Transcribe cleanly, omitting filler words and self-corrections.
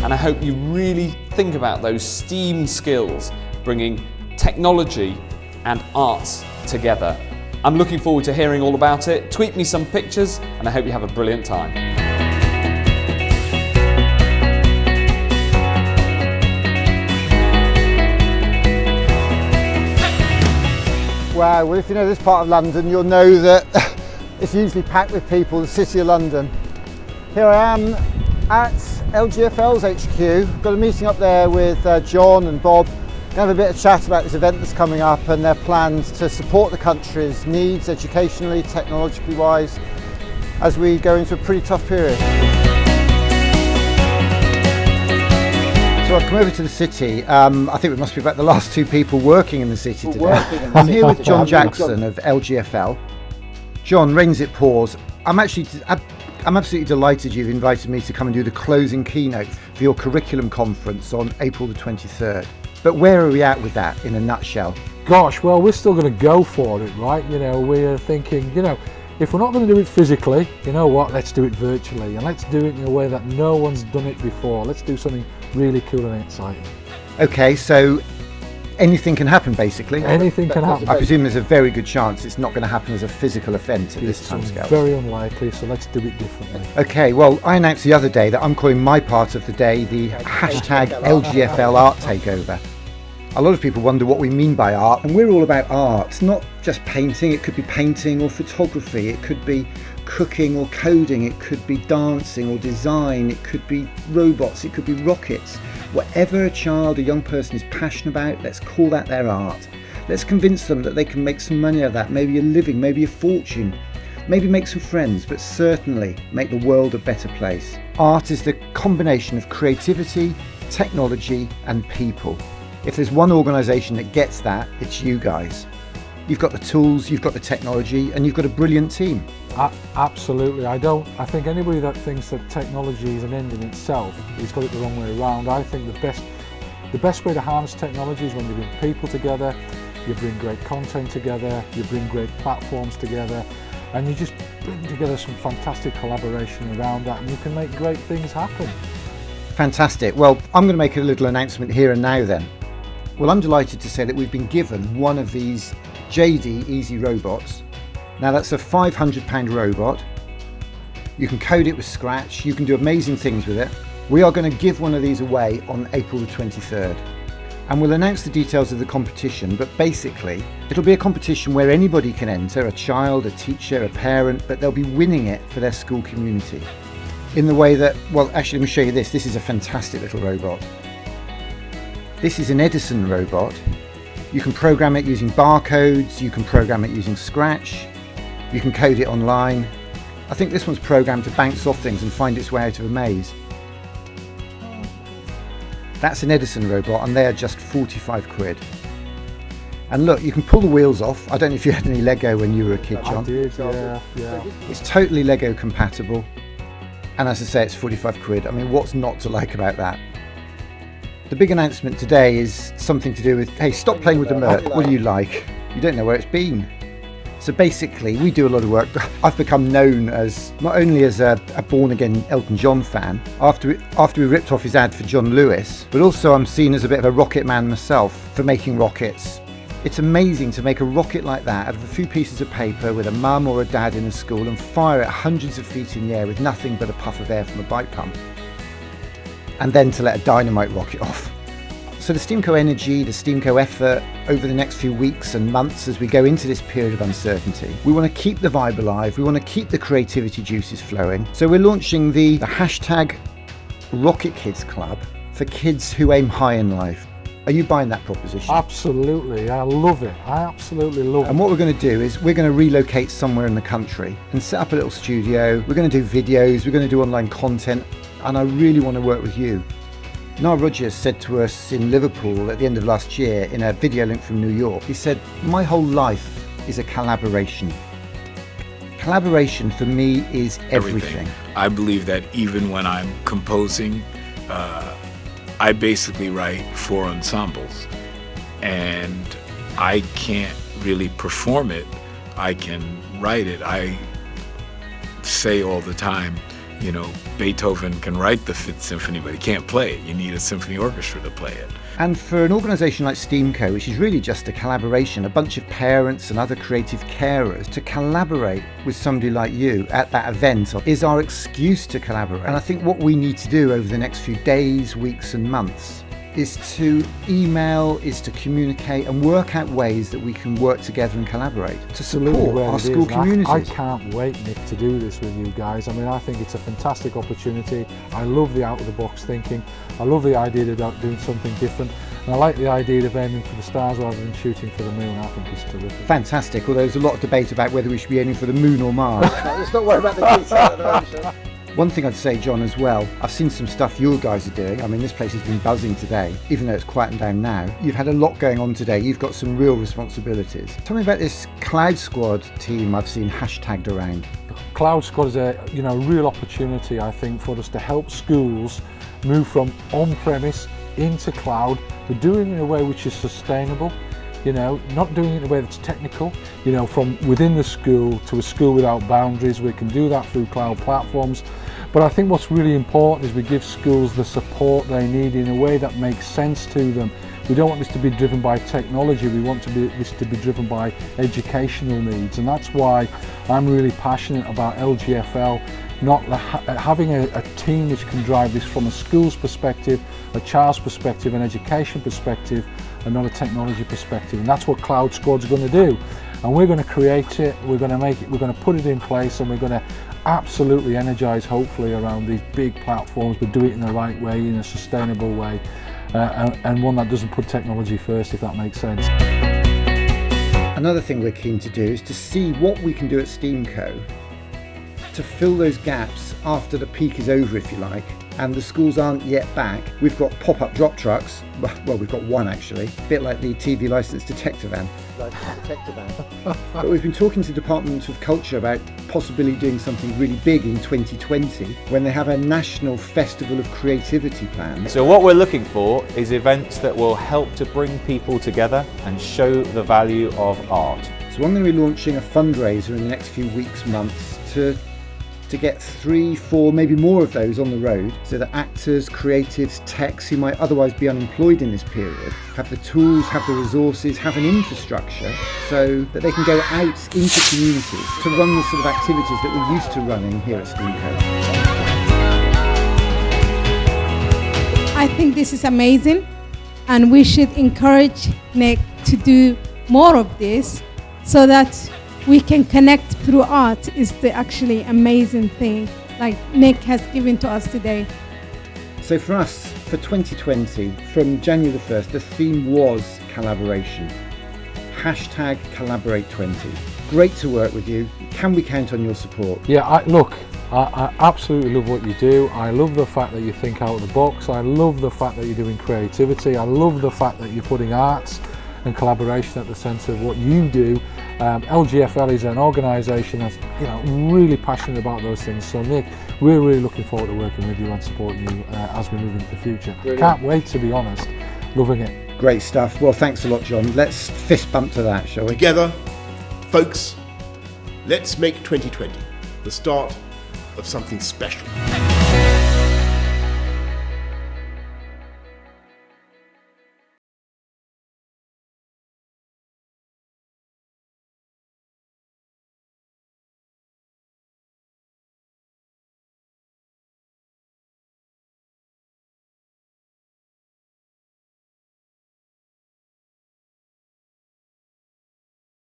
and I hope you really think about those STEAM skills, bringing technology and arts together. I'm looking forward to hearing all about it. Tweet me some pictures, and I hope you have a brilliant time. Wow, well if you know this part of London, you'll know that it's usually packed with people, the City of London. Here I am at LGFL's HQ. Got a meeting up there with John and Bob. Gonna have a bit of chat about this event that's coming up and their plans to support the country's needs educationally, technologically wise, as we go into a pretty tough period. So I've come over to the city. I think we must be about the last two people working in the city today. I'm here with John Jackson of LGFL. John, rains it pours. I'm absolutely delighted you've invited me to come and do the closing keynote for your curriculum conference on April the 23rd. But where are we at with that in a nutshell? Gosh, well, we're still going to go for it, right? You know, we're thinking, you know, if we're not going to do it physically, you know what, let's do it virtually, and let's do it in a way that no one's done it before. Let's do something really cool and exciting. Okay, so anything can happen basically? Anything can happen. I presume there's a very good chance it's not going to happen as a physical event at this time scale. Very unlikely, so let's do it differently. Okay, well, I announced the other day that I'm calling my part of the day the hashtag LGFL Art Takeover. A lot of people wonder what we mean by art, and we're all about art. It's not just painting, it could be painting or photography, it could be cooking or coding, it could be dancing or design, it could be robots, it could be rockets. Whatever a child, a young person is passionate about, let's call that their art. Let's convince them that they can make some money out of that, maybe a living, maybe a fortune, maybe make some friends, but certainly make the world a better place. Art is the combination of creativity, technology and people. If there's one organisation that gets that, it's you guys. You've got the tools, you've got the technology, and you've got a brilliant team. Absolutely. I think anybody that thinks that technology is an end in itself has got it the wrong way around. I think the best way to harness technology is when you bring people together, you bring great content together, you bring great platforms together, and you just bring together some fantastic collaboration around that, and you can make great things happen. Fantastic. Well, I'm going to make a little announcement here and now then. Well, I'm delighted to say that we've been given one of these JD Easy robots. Now that's a £500 robot. You can code it with Scratch, you can do amazing things with it. We are going to give one of these away on April the 23rd. And we'll announce the details of the competition, but basically it'll be a competition where anybody can enter, a child, a teacher, a parent, but they'll be winning it for their school community. In the way that, well, actually let me show you this. This is a fantastic little robot. This is an Edison robot. You can program it using barcodes, you can program it using Scratch, you can code it online. I think this one's programmed to bounce off things and find its way out of a maze. That's an Edison robot and they are just 45 quid. And look, you can pull the wheels off. I don't know if you had any Lego when you were a kid, John. I did, yeah. It's totally Lego compatible. And as I say, it's 45 quid. I mean, what's not to like about that? The big announcement today is something to do with, hey, stop playing with the Merc. What do you like? You don't know where it's been. So basically, we do a lot of work. I've become known as, not only as a born-again Elton John fan, after we ripped off his ad for John Lewis, but also I'm seen as a bit of a rocket man myself for making rockets. It's amazing to make a rocket like that out of a few pieces of paper with a mum or a dad in a school and fire it hundreds of feet in the air with nothing but a puff of air from a bike pump. And then to let a dynamite rocket off. So the Steamco energy, the Steamco effort over the next few weeks and months as we go into this period of uncertainty, we want to keep the vibe alive, we want to keep the creativity juices flowing. So we're launching the hashtag Rocket Kids Club for kids who aim high in life. Are you buying that proposition? Absolutely, I love it. I absolutely love it. And what we're going to do is we're going to relocate somewhere in the country and set up a little studio. We're going to do videos, we're going to do online content, and I really want to work with you. Niall Rogers said to us in Liverpool at the end of last year in a video link from New York, he said, "My whole life is a collaboration. Collaboration for me is everything." I believe that even when I'm composing, I basically write for ensembles, and I can't really perform it. I can write it. I say all the time, Beethoven can write the Fifth Symphony, but he can't play it. You need a symphony orchestra to play it. And for an organisation like STEAMco, which is really just a collaboration, a bunch of parents and other creative carers, to collaborate with somebody like you at that event is our excuse to collaborate. And I think what we need to do over the next few days, weeks and months is to email, is to communicate and work out ways that we can work together and collaborate to support our school communities. I can't wait, Nick, to do this with you guys. I mean, I think it's a fantastic opportunity. I love the out-of-the-box thinking. I love the idea about doing something different. And I like the idea of aiming for the stars rather than shooting for the moon. I think it's terrific. Fantastic, although there's a lot of debate about whether we should be aiming for the moon or Mars. Let's not worry about the detail at the moment. One thing I'd say, John, as well, I've seen some stuff you guys are doing. I mean, this place has been buzzing today, even though it's quieting down now. You've had a lot going on today. You've got some real responsibilities. Tell me about this Cloud Squad team I've seen hashtagged around. Cloud Squad is a real opportunity, I think, for us to help schools move from on-premise into cloud, but doing it in a way which is sustainable. Not doing it in a way that's technical, from within the school to a school without boundaries. We can do that through cloud platforms. But I think what's really important is we give schools the support they need in a way that makes sense to them. We don't want this to be driven by technology, we want this to be driven by educational needs. And that's why I'm really passionate about LGFL, having a team which can drive this from a school's perspective, a child's perspective, an education perspective, and not a technology perspective. And that's what Cloud Squad's going to do. And we're going to create it, we're going to make it, we're going to put it in place, and we're going to absolutely energize, hopefully, around these big platforms, but do it in the right way, in a sustainable way, and one that doesn't put technology first, if that makes sense. Another thing we're keen to do is to see what we can do at STEAMco to fill those gaps after the peak is over, if you like, and the schools aren't yet back. We've got pop-up drop trucks. Well, we've got one actually, a bit like the TV licence detector van. But we've been talking to Department of Culture about possibly doing something really big in 2020 when they have a national festival of creativity planned. So what we're looking for is events that will help to bring people together and show the value of art. So I'm going to be launching a fundraiser in the next few weeks, months to get 3, 4, maybe more of those on the road, so that actors, creatives, techs who might otherwise be unemployed in this period have the tools, have the resources, have an infrastructure, so that they can go out into communities to run the sort of activities that we're used to running here at STEAMco. I think this is amazing, and we should encourage Nick to do more of this so that we can connect through art. Is the actually amazing thing like Nick has given to us today. So for us, for 2020, from January the 1st, the theme was collaboration. Hashtag Collaborate20. Great to work with you. Can we count on your support? Yeah, I absolutely love what you do. I love the fact that you think out of the box. I love the fact that you're doing creativity. I love the fact that you're putting arts and collaboration at the centre of what you do. LGFL is an organisation that's really passionate about those things. So Nick, we're really looking forward to working with you and supporting you as we move into the future. Brilliant. Can't wait, to be honest. Loving it. Great stuff. Well, thanks a lot, John. Let's fist bump to that, shall we? Together, folks, let's make 2020 the start of something special.